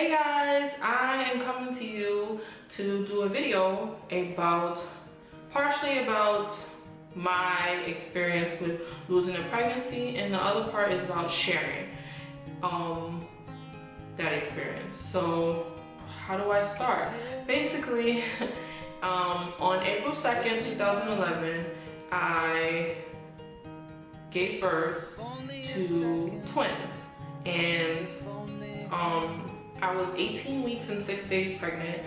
Hey guys, I am coming to you to do a video partially about my experience with losing a pregnancy, and the other part is about sharing that experience. So how do I start? Basically, on April 2nd, 2011, I gave birth to twins, and I was 18 weeks and 6 days pregnant,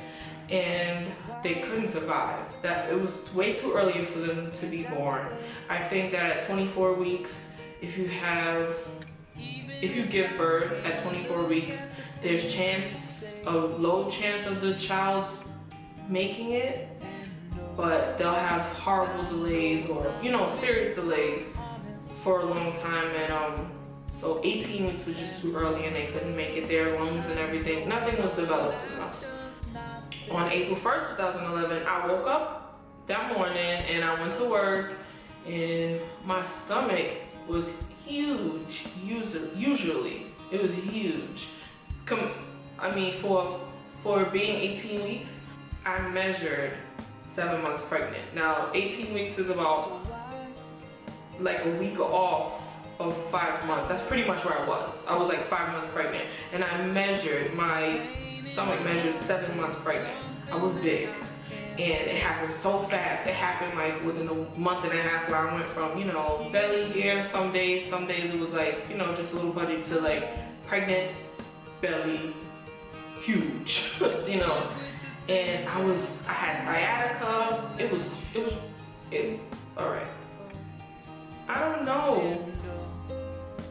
and they couldn't survive. That it was way too early for them to be born. I think that at 24 weeks, if you give birth at 24 weeks, there's a low chance of the child making it, but they'll have horrible delays or serious delays for a long time. And so 18 weeks was just too early, and they couldn't make it. Their lungs and everything, nothing was developed enough. On April 1st, 2011, I woke up that morning and I went to work, and my stomach was huge. Usually, it was huge. I mean, for being 18 weeks, I measured 7 months pregnant. Now, 18 weeks is about like a week off of 5 months. That's pretty much where I was. I was like 5 months pregnant, and my stomach measured 7 months pregnant. I was big, and it happened so fast. It happened like within a month and a half, where I went from belly here some days it was like just a little buddy, to like pregnant, belly, huge. And I had sciatica. It was all right. I don't know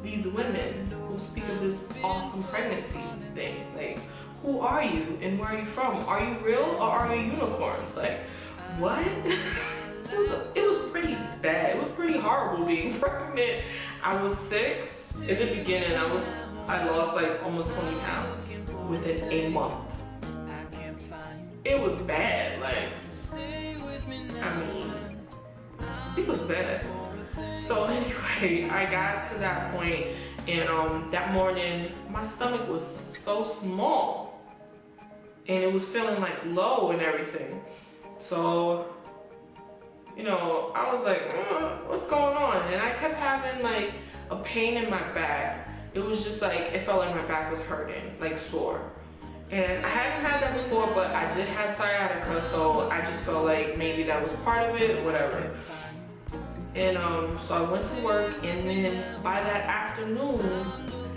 these women who speak of this awesome pregnancy thing. Like, who are you and where are you from? Are you real or are you unicorns? Like, what? It was pretty bad. It was pretty horrible being pregnant. I was sick. In the beginning, I lost like almost 20 pounds within a month. It was bad. Like, I mean, it was bad. So anyway, I got to that point, and that morning my stomach was so small, and it was feeling like low and everything. So I was like, what's going on? And I kept having like a pain in my back. It was just like, it felt like my back was hurting, like sore. And I hadn't had that before, but I did have sciatica, so I just felt like maybe that was part of it, whatever. And so I went to work, and then by that afternoon,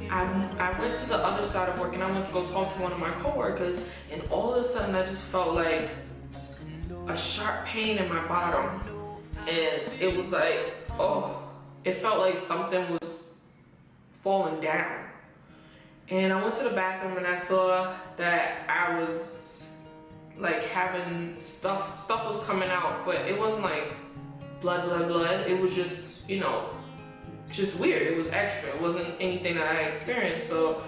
I went to the other side of work, and I went to go talk to one of my coworkers, and all of a sudden I just felt like a sharp pain in my bottom, and it was like, it felt like something was falling down. And I went to the bathroom, and I saw that I was like having stuff was coming out, but it wasn't like blood. It was just, just weird. It was extra. It wasn't anything that I experienced. So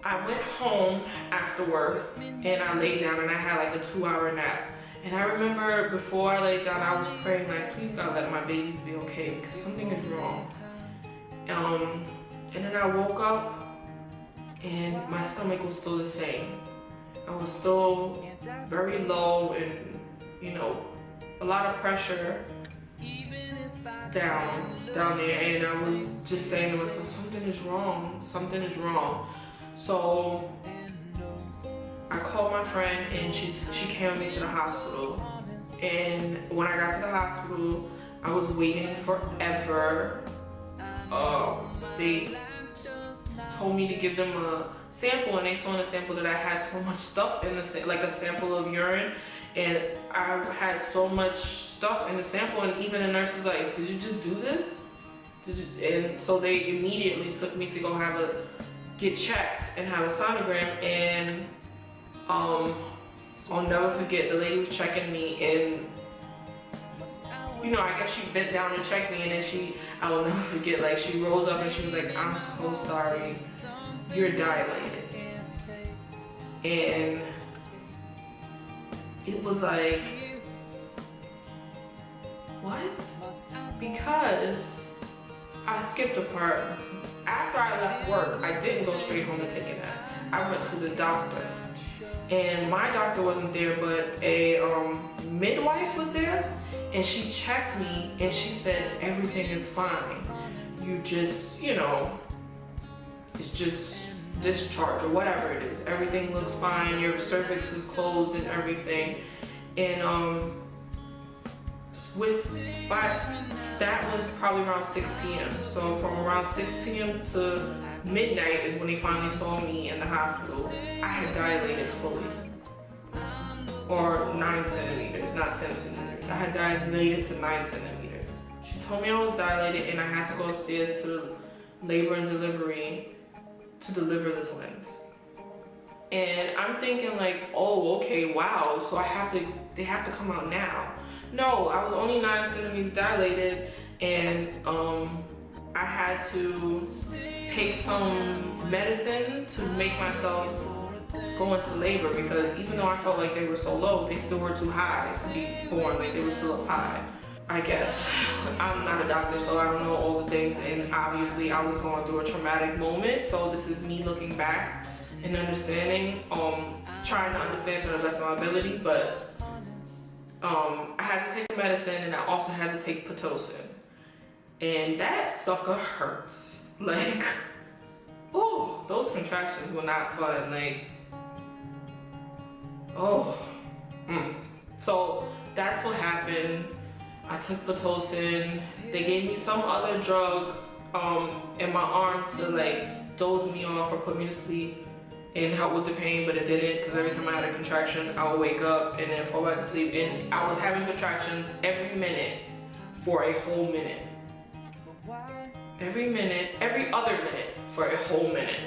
I went home after work, and I laid down, and I had like a 2-hour nap. And I remember before I laid down, I was praying like, please God, let my babies be okay, because something is wrong. And then I woke up, and my stomach was still the same. I was still very low, and a lot of pressure down there, and I was just saying to myself, something is wrong. So I called my friend, and she came with me to the hospital. And when I got to the hospital, I was waiting forever. They told me to give them a sample, and they saw in the sample that I had so much stuff in like a sample of urine, and I had so much stuff in the sample, and even the nurse was like, did you just do this? And so they immediately took me to go get checked and have a sonogram. And I'll never forget, the lady was checking me, and I guess she bent down and checked me, and then I will never forget, like, she rose up and she was like, I'm so sorry, you're dilated. And it was like, what? Because I skipped a part. After I left work, I didn't go straight home to take a nap. I went to the doctor. And my doctor wasn't there, but a midwife was there, and she checked me and she said, everything is fine. You just, it's just discharge or whatever it is. Everything looks fine. Your cervix is closed and everything. And that was probably around 6 p.m. So from around 6 p.m. to midnight is when they finally saw me in the hospital. I had dilated fully. Or 9 centimeters, not 10 centimeters. I had dilated to 9 centimeters. She told me I was dilated and I had to go upstairs to labor and delivery to deliver the twins. And I'm thinking like, oh, okay, wow, so they have to come out now. No, I was only 9 centimeters dilated, and I had to take some medicine to make myself go into labor, because even though I felt like they were so low, they still were too high to be born, like they were still up high. I guess. I'm not a doctor, so I don't know all the things, and obviously I was going through a traumatic moment, so this is me looking back and understanding, trying to understand to the best of my ability, but I had to take the medicine, and I also had to take Pitocin. And that sucker hurts. Like, oh, those contractions were not fun. Like, oh. So that's what happened. I took Pitocin. They gave me some other drug in my arm to like doze me off or put me to sleep and help with the pain, but it didn't, because every time I had a contraction, I would wake up and then fall back to sleep. And I was having contractions every minute for a whole minute. Every other minute for a whole minute.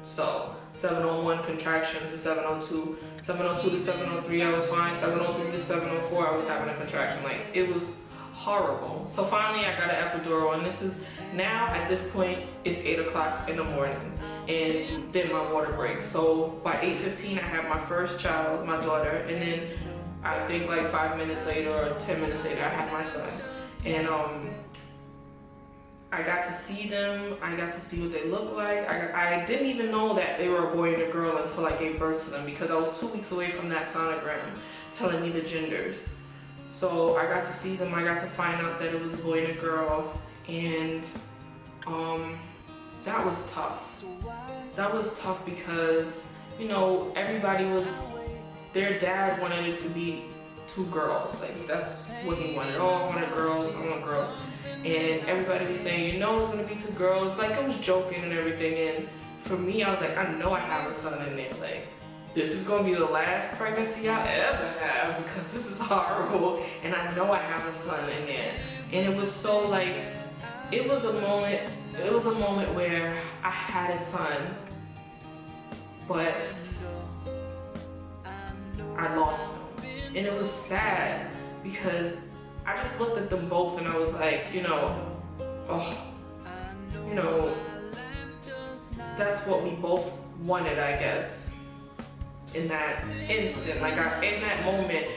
So 701 contraction to 702, 702 to 703 I was fine, 703 to 704 I was having a contraction. Like, it was horrible. So finally I got an epidural, and this is now at this point it's 8 o'clock in the morning, and then my water breaks. So by 8:15 I have my first child, my daughter, and then I think like 5 minutes later or 10 minutes later I had my son. And I got to see them. I got to see what they look like. I didn't even know that they were a boy and a girl until I gave birth to them, because I was 2 weeks away from that sonogram telling me the genders. So I got to see them. I got to find out that it was a boy and a girl, and that was tough. That was tough because, everybody their dad wanted it to be 2 girls. Like, that's what he wanted. Oh, I wanted girls, I want girls. And everybody was saying, it's gonna be 2 girls. Like, I was joking and everything. And for me, I was like, I know I have a son in there. Like, this is gonna be the last pregnancy I ever have, because this is horrible. And I know I have a son in there. And it was so like, it was a moment where I had a son, but I lost him. And it was sad, because I just looked at them both and I was like, that's what we both wanted, I guess, in that instant. Like, in that moment,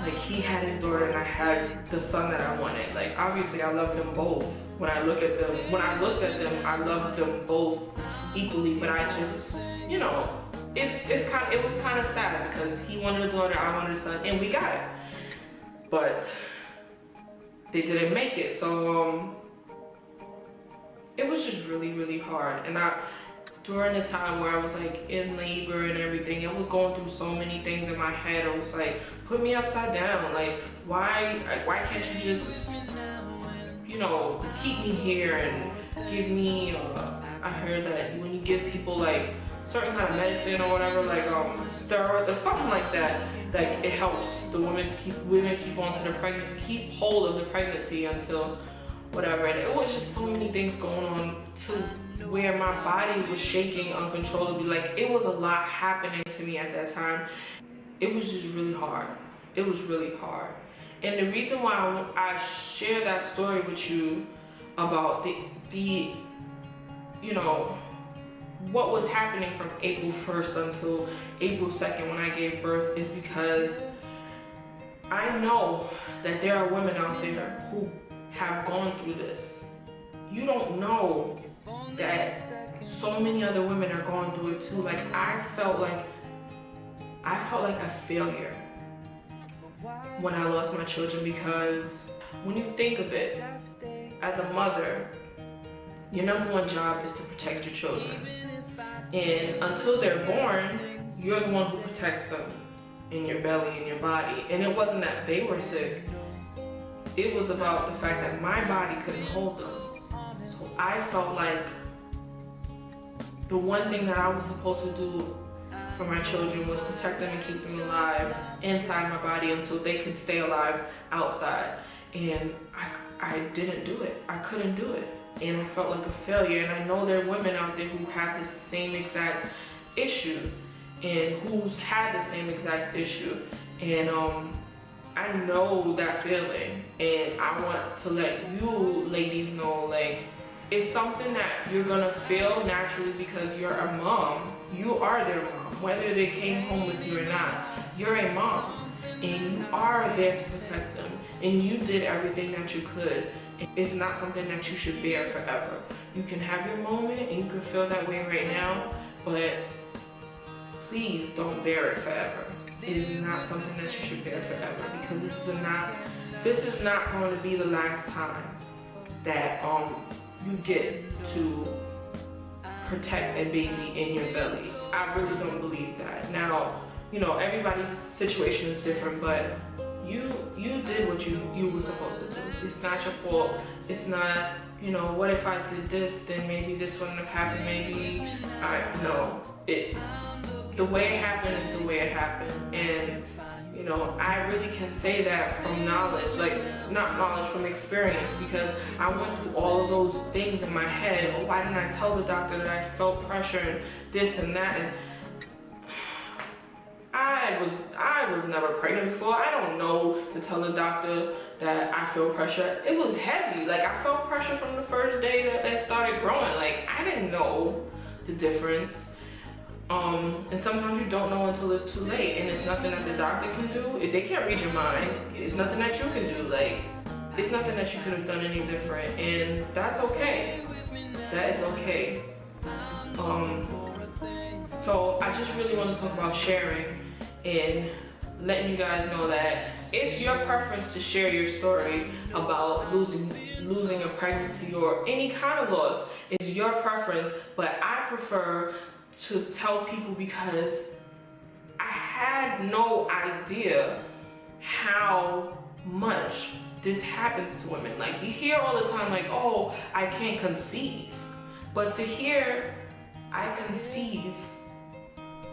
like, he had his daughter and I had the son that I wanted. Like, obviously I loved them both. When I looked at them, I loved them both equally, but I just, it was kind of sad, because he wanted a daughter, I wanted a son, and we got it. But they didn't make it, so it was just really, really hard. And during the time where I was like in labor and everything, I was going through so many things in my head. I was like, put me upside down. Like, why can't you just, keep me here and give me, I heard that when you give people like certain kind of medicine or whatever, like steroids or something like that, like it helps the women keep on to keep hold of the pregnancy until whatever. And it was just so many things going on to where my body was shaking uncontrollably. Like, it was a lot happening to me at that time. It was just really hard. It was really hard. And the reason why I share that story with you about the what was happening from April 1st until April 2nd when I gave birth is because I know that there are women out there who have gone through this. You don't know that so many other women are going through it too. Like I felt like a failure when I lost my children, because when you think of it, as a mother, your number one job is to protect your children. And until they're born, you're the one who protects them in your belly, in your body. And it wasn't that they were sick. It was about the fact that my body couldn't hold them. So I felt like the one thing that I was supposed to do for my children was protect them and keep them alive inside my body until they could stay alive outside. And I didn't do it. I couldn't do it. And I felt like a failure. And I know there are women out there who have the same exact issue and who's had the same exact issue. And I know that feeling. And I want to let you ladies know, like, it's something that you're gonna feel naturally because you're a mom. You are their mom, whether they came home with you or not. You're a mom, and you are there to protect them, and you did everything that you could. It's not something that you should bear forever. You can have your moment, and you can feel that way right now, but please don't bear it forever. It is not something that you should bear forever, because this is not going to be the last time that you get to protect a baby in your belly. I really don't believe that. Now, you know, everybody's situation is different, but you did what you were supposed to do. It's not your fault. It's not, you know, what if I did this, then maybe this wouldn't have happened, maybe the way it happened is the way it happened. And you know, I really can say that from knowledge, like not knowledge, from experience, because I went through all of those things in my head. Oh, why didn't I tell the doctor that I felt pressure and this and that? And I was never pregnant before. I don't know to tell the doctor that I feel pressure. It was heavy. Like I felt pressure from the first day that it started growing. Like I didn't know the difference. And sometimes you don't know until it's too late, and it's nothing that the doctor can do. They can't read your mind. It's nothing that you can do. Like, it's nothing that you could have done any different, and that's okay. That is okay. So I just really want to talk about sharing and letting you guys know that it's your preference to share your story about losing a pregnancy or any kind of loss. It's your preference, but I prefer to tell people because I had no idea how much this happens to women. Like you hear all the time, like, oh, I can't conceive. But to hear I conceive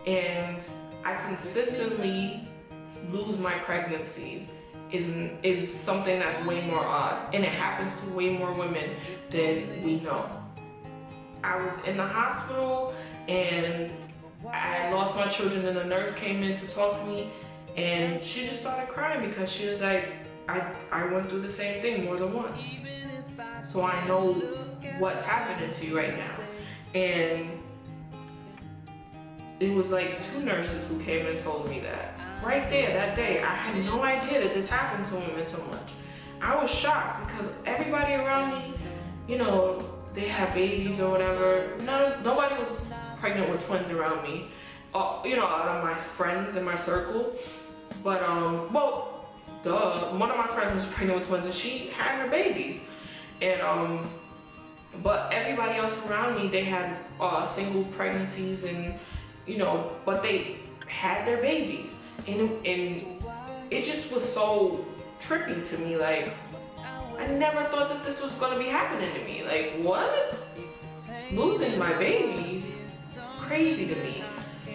and I consistently lose my pregnancies is something that's way more odd, and it happens to way more women than we know. I was in the hospital and I lost my children, and the nurse came in to talk to me, and she just started crying because she was like, I went through the same thing more than once. So I know what's happening to you right now. And it was like 2 nurses who came and told me that. Right there, that day, I had no idea that this happened to women so much. I was shocked because everybody around me, you know, they had babies or whatever. Nobody was pregnant with twins around me. You know, out of my friends in my circle. But, one of my friends was pregnant with twins and she had her babies. And, but everybody else around me, they had single pregnancies and, you know, but they had their babies. And it just was so trippy to me. Like, I never thought that this was gonna be happening to me. Like, what? Losing my babies? Crazy to me.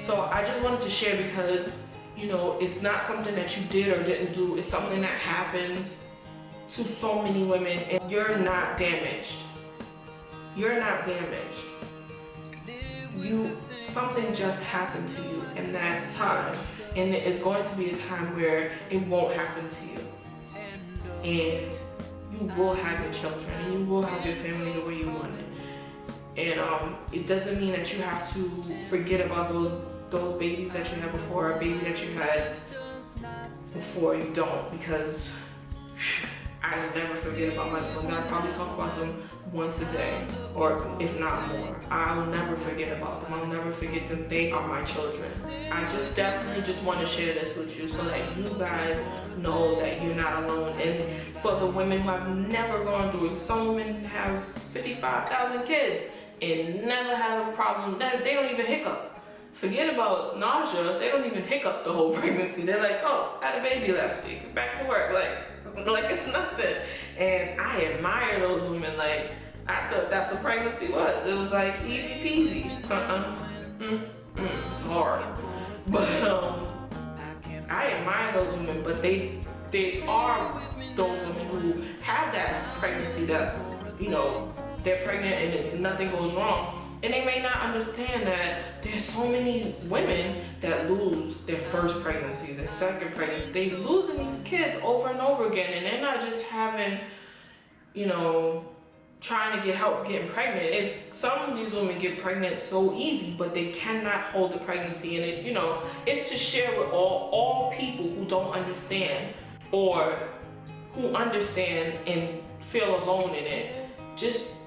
So I just wanted to share because, you know, it's not something that you did or didn't do. It's something that happens to so many women, and you're not damaged. You're not damaged. Something just happened to you in that time, and it's going to be a time where it won't happen to you. And you will have your children, and you will have your family the way you want it. And it doesn't mean that you have to forget about those babies that you had before, or a baby that you had before. You don't, because I never forget about my twins. I probably talk about them once a day, or if not more. I'll never forget about them. I'll never forget them. They are my children. I just definitely just want to share this with you so that you guys know that you're not alone. And for the women who have never gone through it, some women have 55,000 kids and never have a problem. They don't even hiccup. Forget about nausea, they don't even hiccup the whole pregnancy. They're like, oh, I had a baby last week, back to work, like it's nothing. And I admire those women. Like, I thought that's what pregnancy was. It was like easy peasy. It's hard. But I admire those women, but they are those women who have that pregnancy that, you know, they're pregnant and nothing goes wrong. And they may not understand that there's so many women that lose their first pregnancy, their second pregnancy. They're losing these kids over and over again, and they're not just having, you know, trying to get help getting pregnant. It's some of these women get pregnant so easy, but they cannot hold the pregnancy. And it, you know, it's to share with all people who don't understand or who understand and feel alone in it.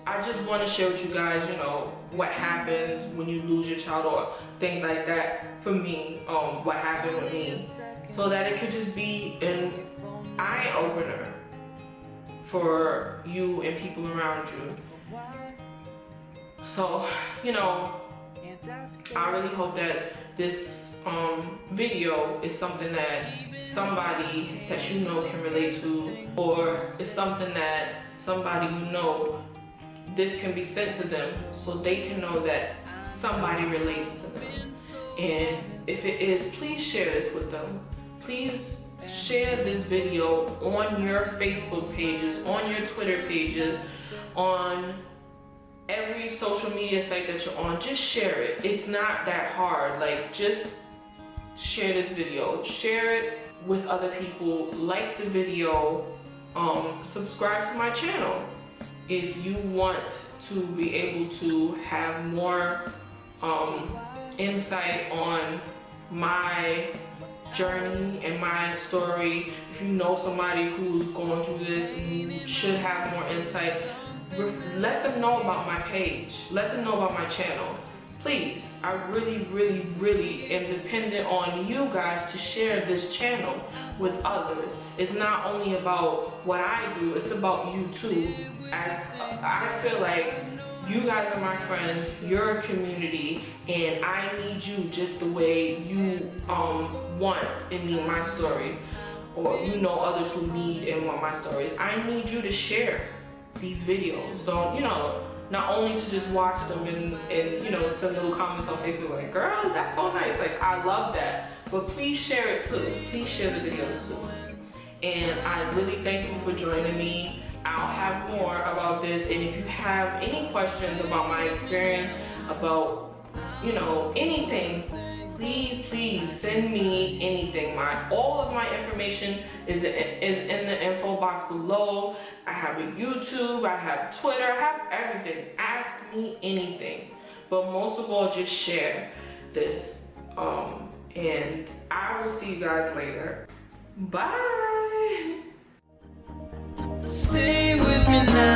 I just want to share with you guys, you know, what happens when you lose your child or things like that. For me, what happened with me, so that it could just be an eye opener for you and people around you. So, you know, I really hope that this video is something that somebody that you know can relate to, or it's something that somebody you know, this can be sent to them so they can know that somebody relates to them. And if it is, please share this with them. Please share this video on your Facebook pages, on your Twitter pages, on every social media site that you're on. Just share it. It's not that hard. Like, just share this video. Share it with other people. Like the video. Subscribe to my channel if you want to be able to have more insight on my journey and my story. If you know somebody who's going through this and who should have more insight, let them know about my page. Let them know about my channel. Please, I really am dependent on you guys to share this channel with others. It's not only about what I do, it's about you too. As I feel like you guys are my friends, you're a community, and I need you just the way you want and need my stories, or you know others who need and want my stories. I need you to share these videos. Don't, you know, not only to just watch them and you know, send little comments on Facebook like, girl, that's so nice, like I love that, but please share it too. Please share the videos too. And I really thank you for joining me. I'll have more about this, and if you have any questions about my experience, about, you know, anything, please send me anything. All of my information is in the info box below. I have a YouTube, I have Twitter, I have everything. Ask me anything, but most of all, just share this. And I will see you guys later. Bye. Stay with me now.